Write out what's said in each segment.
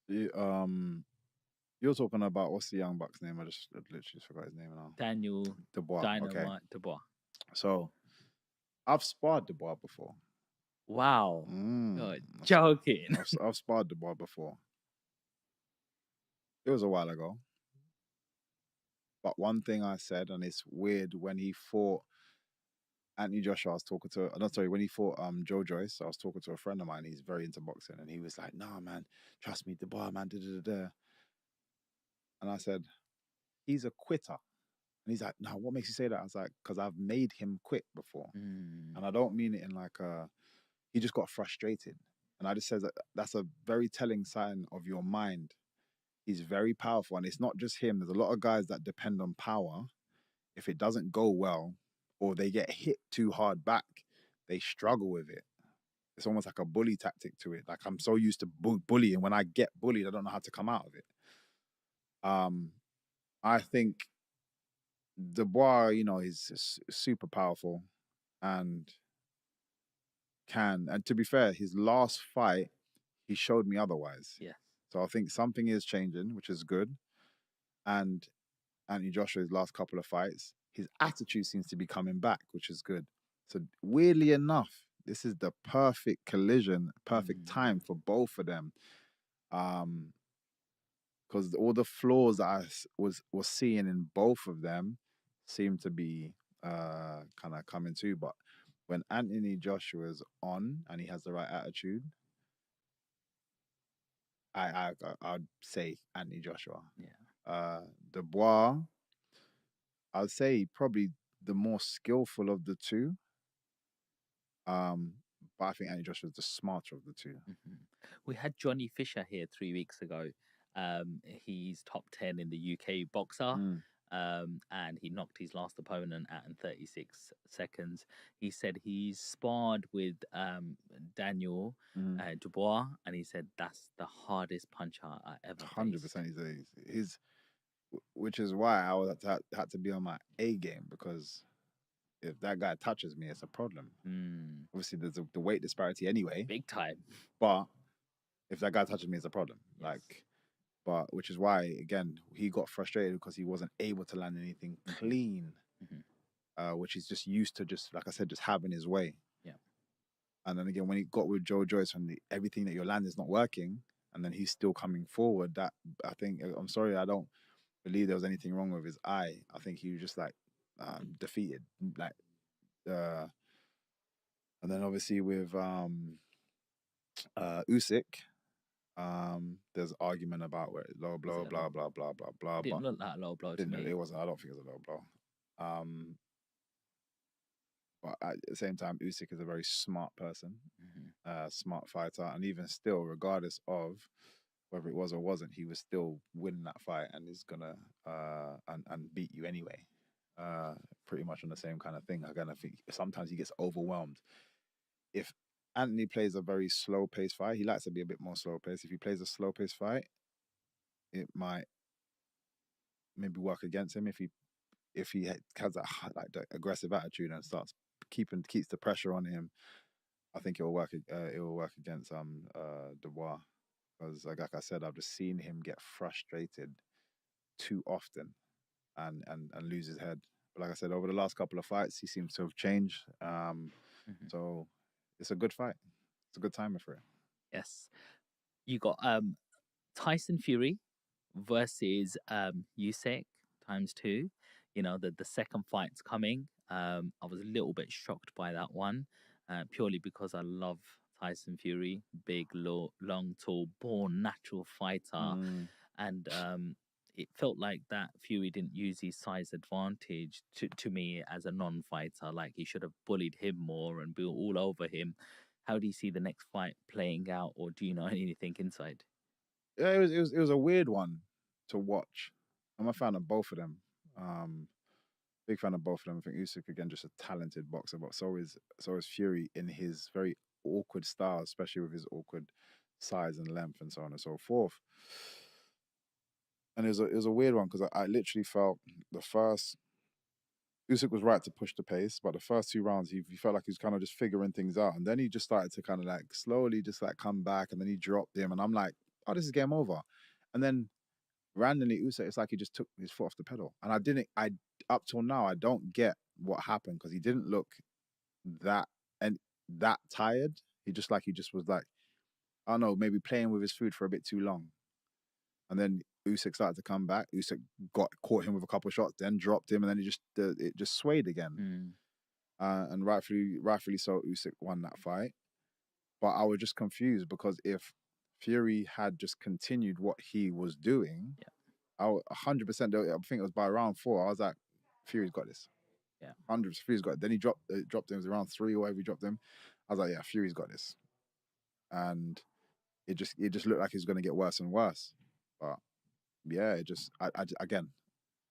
You, you're talking about what's the young buck's name? I just literally just forgot his name now. Daniel Dubois. Okay, Dynamite Dubois. so I've sparred Dubois before. Wow. Mm, You're joking. I've sparred Dubois before. It was a while ago. But one thing I said, and it's weird, when he fought Anthony Joshua, I was talking to, no, sorry, when he fought Joe Joyce, I was talking to a friend of mine. He's very into boxing, and he was like, "Nah, man, trust me, Dubois, man, da da da da." And I said, "He's a quitter." And he's like, "No, what makes you say that?" I was like, "Because I've made him quit before." Mm, And I don't mean it in like he just got frustrated. And I just says that that's a very telling sign of your mind. He's very powerful, and it's not just him. There's a lot of guys that depend on power. If it doesn't go well, or they get hit too hard back, they struggle with it. It's almost like a bully tactic to it. Like I'm so used to bullying. When I get bullied, I don't know how to come out of it. Um, I think Dubois, he's super powerful, and and to be fair, his last fight, he showed me otherwise. yeah. So I think something is changing, which is good. And Anthony Joshua's last couple of fights, his attitude seems to be coming back, which is good. So weirdly enough, this is the perfect collision, perfect time Mm, for both of them. Um, because all the flaws that was seeing in both of them seem to be kind of coming too. But when Anthony Joshua's on and he has the right attitude, I'd say Anthony Joshua. yeah. Dubois, I'd say probably the more skillful of the two. Um, but I think Anthony Joshua is the smarter of the two. Mhm. We had Johnny Fisher here 3 weeks ago. He's top 10 in the UK boxer. Mm, And he knocked his last opponent out in 36 seconds. He said he's sparred with Daniel mm. Dubois, and he said that's the hardest puncher I ever faced. 100%. He's which is why I was had to be on my A game, because if that guy touches me, it's a problem. Mm, Obviously, there's the weight disparity anyway, big time. but if that guy touches me, it's a problem. Yes. But which is why again he got frustrated because he wasn't able to land anything clean, Hmm. which he's just used to, just like I said, just having his way. Yeah. And then again, when he got with Joe Joyce, when everything that you're landing is not working, and then he's still coming forward, that I think, I'm sorry, I don't believe there was anything wrong with his eye. I think he was just like defeated, like. Uh, and then obviously with Usyk, there's argument about where low Was blow, it a blah low blah blow? blah blah blah. Didn't But look like a low blow to didn't me. it wasn't. I don't think it was a low blow. But at the same time, Usyk is a very smart person, Hmm. smart fighter, and even still, regardless of whether it was or wasn't, he was still winning that fight, and is gonna and beat you anyway. Uh, Pretty much on the same kind of thing. Again, I think sometimes he gets overwhelmed. If Anthony plays a very slow paced fight, he likes to be a bit more slow paced. If he plays a slow paced fight, it might maybe work against him. If he has that like the aggressive attitude and starts keeps the pressure on him, I think it will work. It will work against Dubois, because like I said, I've just seen him get frustrated too often and lose his head. But like I said, over the last couple of fights, he seems to have changed. Hmm. So it's a good fight. It's a good timer for it. Yes. You got Tyson Fury versus Usyk times two. You know, the second fight's coming. I was a little bit shocked by that one, purely because I love Tyson Fury, big, long, tall, born natural fighter, Mm. and it felt like that Fury didn't use his size advantage to me as a non-fighter. Like he should have bullied him more and been all over him. How do you see the next fight playing out, or do you know anything inside? Yeah, it was a weird one to watch. I'm a fan of both of them. Um, Big fan of both of them. I think Usyk again just a talented boxer, but so is Fury in his very awkward style, especially with his awkward size and length and so on and so forth. And it was a weird one because I literally felt the first Usyk was right to push the pace, but the first two rounds he felt like he was kind of just figuring things out, and then he just started to kind of like slowly just like come back, and then he dropped him, and I'm like, oh, this is game over. And then randomly Usyk, it's like he just took his foot off the pedal. And I up till now, I don't get what happened, because he didn't look that that tired. He just was like, I don't know, maybe playing with his food for a bit too long. And then Usyk started to come back. Usyk caught him with a couple of shots, then dropped him, and then it just swayed again. And rightfully so, Usyk won that fight. But I was just confused, because if Fury had just continued what he was doing, I 100%. I think it was by round 4. I was like, Fury's got this. 100%. Fury's got it. Then he dropped him. It was around 3 or whatever he dropped him. I was like, yeah, Fury's got this. And it just looked like he was going to get worse and worse. But yeah, it just again,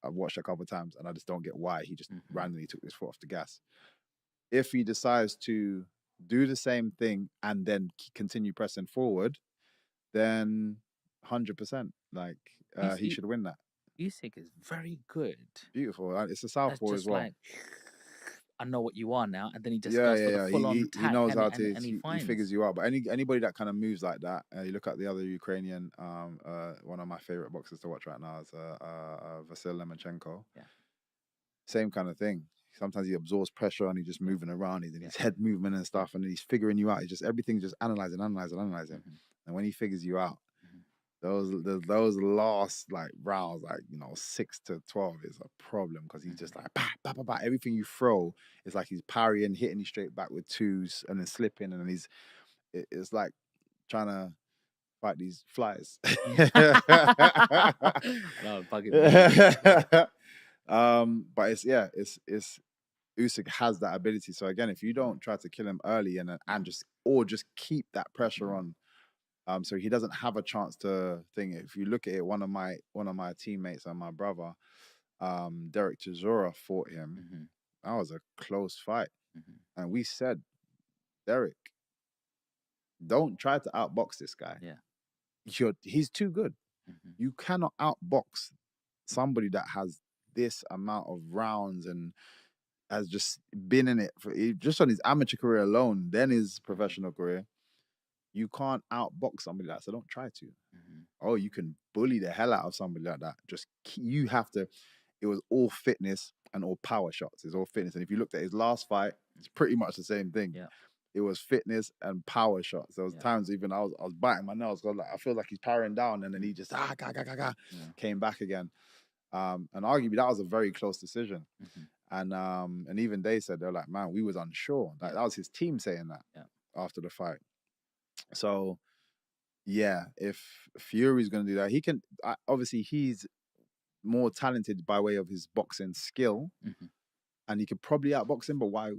I've watched a couple of times, and I just don't get why he just randomly took his foot off the gas. If he decides to do the same thing and then continue pressing forward, then 100%, like he should win that. Usyk is very good. Beautiful. It's a southpaw as well. Like, I know what you are now, and then he just goes for the full-on attack. He knows how to. He figures you out. But anybody that kind of moves like that, you look at the other Ukrainian, one of my favorite boxers to watch right now is Vasyl Lomachenko. Yeah. Same kind of thing. Sometimes he absorbs pressure and he's just moving around. He's in his head movement and stuff, and he's figuring you out. He's just everything's just analyzing. And when he figures you out, those last like rounds, like 6 to 12 is a problem, because he's just like everything you throw is like he's parrying, hitting you straight back with twos, and then slipping, and then it's like trying to fight these flies. No, bugging. But it's Usyk has that ability. So again, if you don't try to kill him early and just keep that pressure on, so he doesn't have a chance to think. If you look at it, one of my teammates and my brother, Derek Chisora, fought him. That was a close fight, and we said, Derek, don't try to outbox this guy. Yeah, he's too good. You cannot outbox somebody that has this amount of rounds and has just been in it for just on his amateur career alone, then his professional career. You can't outbox somebody like that, so don't try to. Oh, you can bully the hell out of somebody like that. You have to. It was all fitness and all power shots. It's all fitness. And if you looked at his last fight, it's pretty much the same thing. Yeah. It was fitness and power shots. There was times even I was biting my nails, because I feel like he's powering down, and then he just came back again. And arguably that was a very close decision. And even they said, they're like, man, we was unsure. Like that was his team saying that after the fight. So yeah, if Fury's going to do that, he can. Obviously, he's more talented by way of his boxing skill, and he could probably outbox him. But why?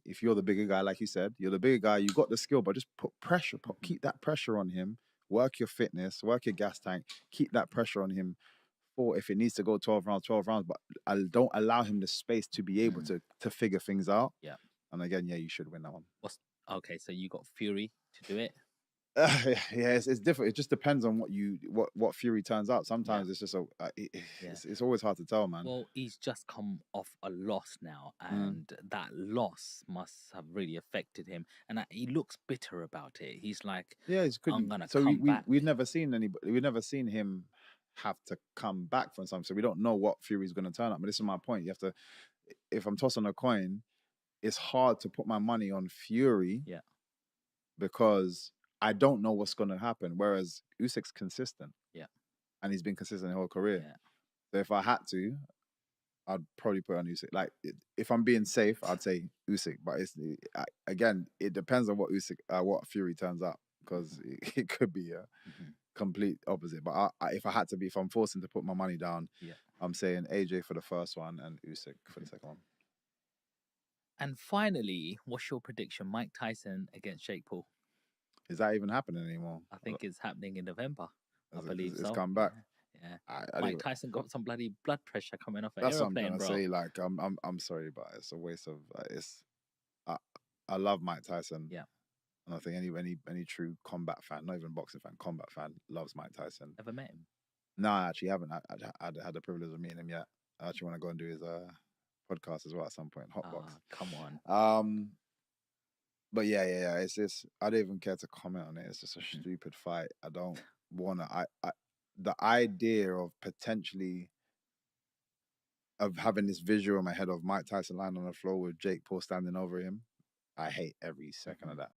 If you're the bigger guy, like you said, you're the bigger guy. You got the skill, but just put pressure. Keep that pressure on him. Work your fitness. Work your gas tank. Keep that pressure on him. For if it needs to go 12 rounds, but I don't allow him the space to be able to figure things out. Yeah. And again, you should win that one. Okay, so you got Fury to do it. It's different. It just depends on what Fury turns out. Sometimes it's just it's always hard to tell, man. Well, he's just come off a loss now, and that loss must have really affected him, and he looks bitter about it. He's like, he's I'm gonna come back. We've never seen him have to come back from something, so we don't know what Fury's going to turn up. But this is my point. You have to, if I'm tossing a coin, it's hard to put my money on Fury, because I don't know what's going to happen. Whereas Usyk's consistent, and he's been consistent the whole career. So if I had to, I'd probably put on Usyk. Like if I'm being safe, I'd say Usyk. But again, it depends on what Fury turns out, because it could be a complete opposite. But if I'm forcing to put my money down, I'm saying AJ for the first one and Usyk for the second one. And finally, what's your prediction? Mike Tyson against Jake Paul. Is that even happening anymore? I think it's happening in November. I believe it's come back. Yeah. Mike Tyson got some bloody blood pressure coming off an That's aeroplane, what I'm trying to say. Like, I'm sorry, but it's a waste of. I love Mike Tyson. Yeah. And I think any true combat fan, not even boxing fan, combat fan, loves Mike Tyson. Ever met him? No, I actually haven't. I had the privilege of meeting him yet. I actually want to go and do his podcast as well at some point. Hotbox. Come on. But yeah. It's just I don't even care to comment on it. It's just a stupid fight. I don't. Warner, the idea of potentially of having this visual in my head of Mike Tyson lying on the floor with Jake Paul standing over him, I hate every second of that.